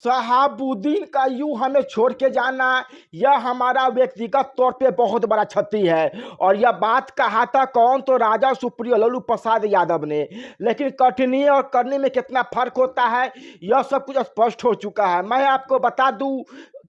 शहाबुद्दीन का यूं हमें छोड़ के जाना, यह हमारा व्यक्तिगत तौर पे बहुत बड़ा क्षति है। और यह बात कहा था कौन? तो राजा सुप्रियो लालू प्रसाद यादव ने। लेकिन कठिनी और करने में कितना फर्क होता है, यह सब कुछ स्पष्ट हो चुका है। मैं आपको बता दूं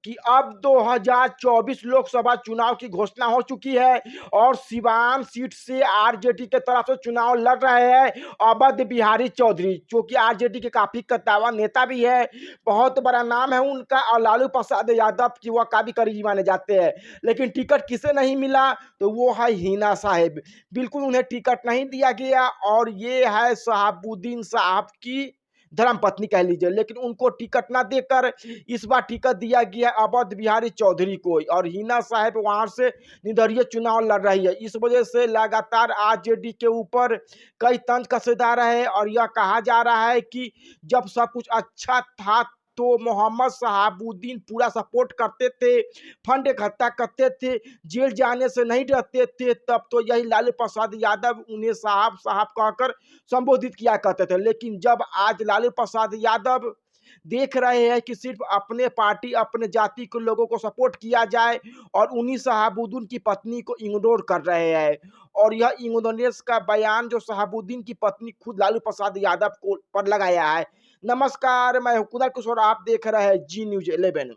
कि अब 2024 लोकसभा चुनाव की घोषणा हो चुकी है और सिवान सीट से आरजेडी के तरफ से चुनाव लड़ रहे हैं अवध बिहारी चौधरी, जो कि आरजेडी के काफी कद्दावर नेता भी है। बहुत बड़ा नाम है उनका और लालू प्रसाद यादव की वह काफी करीबी माने जाते हैं। लेकिन टिकट किसे नहीं मिला? तो वो है हिना साहेब। बिल्कुल उन्हें टिकट नहीं दिया गया और ये है शहाबुद्दीन साहब की धर्म पत्नी कह लीजिए। लेकिन उनको टिकट ना देकर इस बार टिकट दिया गया अवध बिहारी चौधरी को और हिना साहेब वहां से निर्दलीय चुनाव लड़ रही है। इस वजह से लगातार आरजेडी के ऊपर कई तंज कसे जा रहे हैं और यह कहा जा रहा है कि जब सब कुछ अच्छा था तो मोहम्मद शहाबुद्दीन पूरा सपोर्ट करते थे, फंड इकट्ठा करते थे, जेल जाने से नहीं डरते थे, तब तो यही लालू प्रसाद यादव उन्हें साहब साहब कहकर संबोधित किया करते थे। लेकिन जब आज लालू प्रसाद यादव देख रहे हैं कि सिर्फ अपने पार्टी अपने जाति के लोगों को सपोर्ट किया जाए और उन्हीं शहाबुद्दीन की पत्नी को इग्नोर कर रहे हैं। और यह इग्नोरेंस का बयान जो शहाबुद्दीन की पत्नी खुद लालू प्रसाद यादव को पर लगाया है। नमस्कार, मैं हूं कुणाल किशोर, आप देख रहे हैं जी न्यूज 11।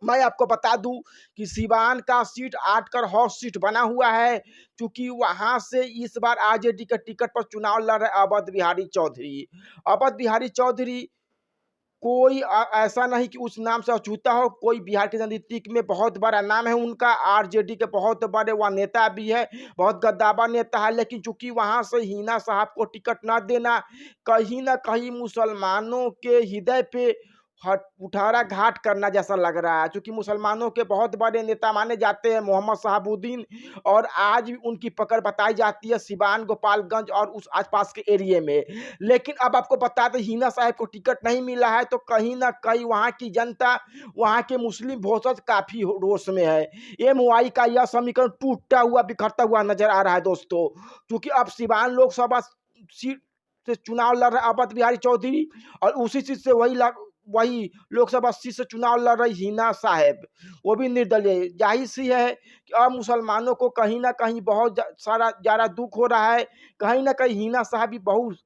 मैं आपको बता दूं कि सिवान का सीट 8 कर हॉट सीट बना हुआ है, क्योंकि वहां से इस बार आरजेडी के टिकट पर चुनाव लड़ रहे अवध बिहारी चौधरी। अवध बिहारी चौधरी कोई ऐसा नहीं कि उस नाम से अछूता हो, कोई बिहार के राजनीति में बहुत बड़ा नाम है उनका, आरजेडी के बहुत बड़े वह नेता भी है, बहुत गद्दावर नेता है। लेकिन चूंकि वहां से हिना साहब को टिकट न देना कहीं ना कहीं मुसलमानों के हृदय पे उठारा घाट करना जैसा लग रहा है, क्योंकि मुसलमानों के बहुत बड़े नेता माने जाते हैं मोहम्मद शहाबुद्दीन। और आज भी उनकी पकड़ बताई जाती है सिवान, गोपालगंज और उस आसपास के एरिए में। लेकिन अब आपको बता दें हिना साहब को टिकट नहीं मिला है तो कहीं ना कहीं वहां की जनता, वहां के मुस्लिम वोटर्स काफी रोष में है। एमवाई का यह समीकरण टूटता हुआ बिखरता हुआ नजर आ रहा है दोस्तों, क्योंकि अब सिवान लोकसभा सीट से चुनाव लड़ रहे अवध बिहारी चौधरी और उसी सीट से वही लोकसभा सीट से चुनाव लड़ रही हिना साहेब, वो भी निर्दलीय। जाहिर सी है कि अब मुसलमानों को कहीं ना कहीं बहुत सारा ज्यादा दुख हो रहा है। कहीं ना कहीं हिना साहब भी बहुत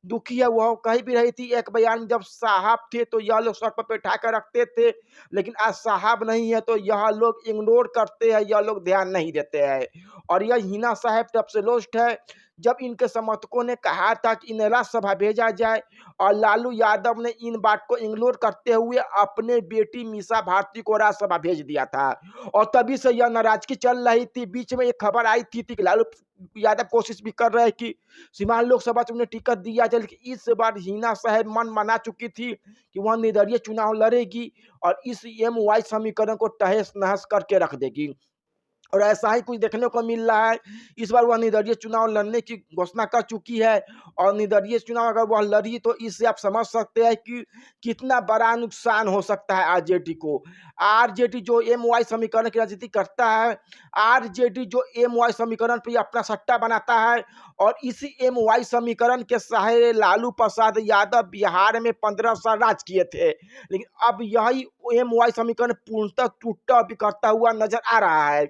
दुखी है। वह कही भी रही थी एक बयान में, जब साहब थे तो यह लोग सर पर बैठा कर रखते थे, लेकिन आज साहब नहीं है तो यह लोग इग्नोर करते हैं, यह लोग ध्यान नहीं देते हैं। और यह हिना साहब तब से लोस्ट है जब इनके समर्थकों ने कहा था कि इन्हें राज्यसभा भेजा जाए और लालू यादव ने इन बात को इग्नोर करते हुए अपने बेटी मीसा भारती को राज्यसभा भेज दिया था। और तभी से यह नाराजगी चल रही थी। बीच में एक खबर आई थी कि लालू यादव कोशिश भी कर रहे हैं कि सीमांत लोकसभा से उन्हें टिकट दिया जाए, लेकिन इस बार हिना साहब मन बना चुकी थी कि वह निर्दलीय चुनाव लड़ेगी और इस एमवाई समीकरण को तहस नहस करके रख देगी। और ऐसा ही कुछ देखने को मिल रहा है। इस बार वह निर्दलीय चुनाव लड़ने की घोषणा कर चुकी है और निर्दलीय चुनाव अगर वह लड़ी तो इससे आप समझ सकते हैं कि कितना बड़ा नुकसान हो सकता है आरजेडी को। आरजेडी जो एमवाई समीकरण की राजनीति करता है, आरजेडी जो एमवाई समीकरण पर अपना सट्टा बनाता है और इसी एमवाई समीकरण के सहारे लालू प्रसाद यादव बिहार में 15 साल राज किए थे। लेकिन अब यही एमवाई समीकरण पूर्णतः टूटता बिखरता हुआ नजर आ रहा है।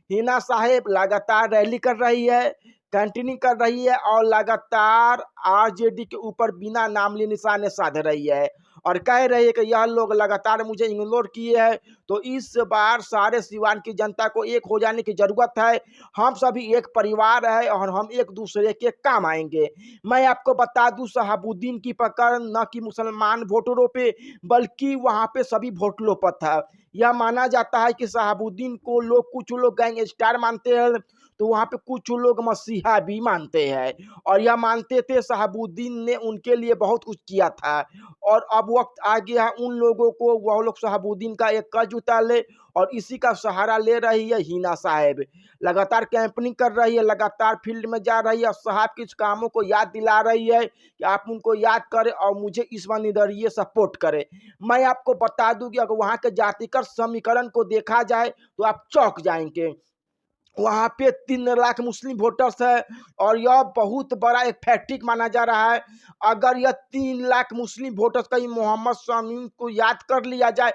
हिना साहेब लगातार रैली कर रही है, कंटिन्यू कर रही है और लगातार आरजेडी के ऊपर बिना नाम लिए निशाने साध रही है और कह रही है कि यह लोग लगातार मुझे इग्नोर किए हैं। तो इस बार सारे सिवान की जनता को एक हो जाने की जरूरत है। हम सभी एक परिवार है और हम एक दूसरे के काम आएंगे। मैं आपको बता दूं शहाबुद्दीन की पकड़ न कि मुसलमान वोटरों पे बल्कि वहां पे सभी वोटरों पर था। यह माना जाता है कि शहाबुद्दीन को लोग कुछ लोग गैंगस्टर मानते हैं तो वहां पे कुछ लोग मसीहा भी मानते हैं और यह मानते थे शहाबुद्दीन ने उनके लिए बहुत कुछ किया था। और अब वक्त आ गया उन लोगों को, वह लोग शहाबुद्दीन का एक कर्ज उतार ले और इसी का सहारा ले रही है हिना साहेब। लगातार कैंपनिंग कर रही है, लगातार फील्ड में जा रही है, साहब के कामों को याद दिला रही है कि आप उनको याद करें और मुझे इस बार निर्दलीय सपोर्ट करें। मैं आपको बता दूं कि अगर वहां के जातिगत समीकरण को देखा जाए तो आप चौंक जाएंगे। वहाँ पे 3 लाख मुस्लिम वोटर्स है और यह बहुत बड़ा एक फैक्टिक माना जा रहा है। अगर यह 3 लाख मुस्लिम वोटर्स कहीं मोहम्मद शामीम को याद कर लिया जाए,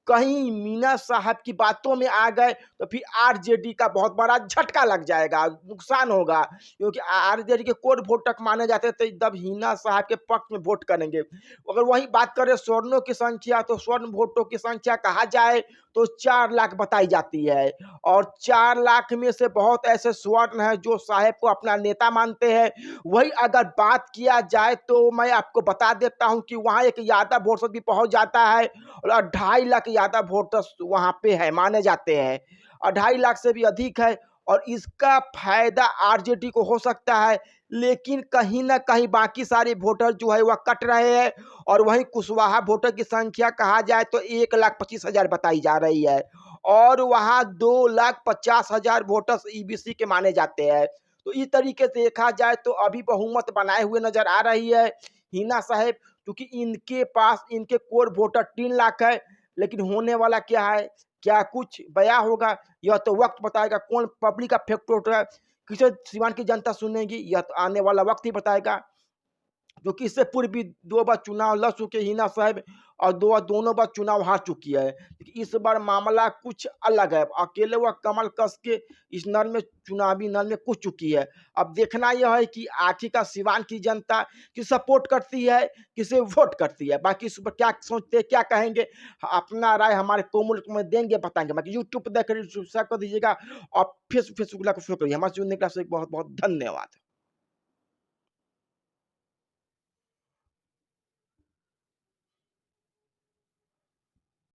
कहीं मीना साहब की बातों में आ गए, तो फिर आरजेडी का बहुत बड़ा झटका लग जाएगा, नुकसान होगा। क्योंकि आरजेडी के कोर वोट तक माने जाते थे, तब हीना साहब के पक्ष में वोट करेंगे। अगर वही बात करें स्वर्णों की संख्या, तो स्वर्ण वोटों की संख्या कहा जाए तो 4 लाख बताई जाती है। और 4 लाख में से बहुत ऐसे स्वर्ण हैं जो साहेब को अपना नेता मानते हैं। वही अगर बात किया जाए तो मैं आपको बता देता हूं कि वहां एक यादव वोटर भी पहुंच जाता है और 2.5 लाख यादव वोटर्स वहां पे है माने जाते हैं। 2.5 लाख से भी अधिक है और इसका फायदा आरजेडी को हो सकता है। लेकिन कहीं ना कहीं बाकी सारे वोटर जो है वह कट रहे हैं। और वहीं कुशवाहा वोटर की संख्या कहा जाए तो 1,25,000 बताई जा रही है और वहां 2,50,000 वोटर्स ईबीसी के माने जाते हैं। तो इस तरीके से देखा जाए तो अभी बहुमत बनाए हुए नजर आ रही है हिना साहेब, क्योंकि इनके पास इनके कोर वोटर 3 लाख है। लेकिन होने वाला क्या है, क्या कुछ बया होगा, यह तो वक्त बताएगा। कौन पब्लिक का फेवरेट है, किसे सीवान की जनता सुनेगी, यह तो आने वाला वक्त ही बताएगा। क्योंकि इससे पूर्व भी 2 बार चुनाव लड़ चुके हिना साहब और दोनों बार चुनाव हार चुकी है। इस बार मामला कुछ अलग है, अकेले वह कमल कस के इस नर में चुनावी नर में कूद चुकी है। अब देखना यह है कि आखिरकार सिवान की जनता की सपोर्ट करती है, किसे वोट करती है। बाकी इस पर क्या सोचते हैं, क्या कहेंगे, अपना राय हमारे कोमुल में देंगे, बताएंगे। बाकी यूट्यूब पर देख कर सब्सक्राइब कर दीजिएगा और फेसबुक लाइक करिए। हमारे जुड़ने का बहुत बहुत धन्यवाद।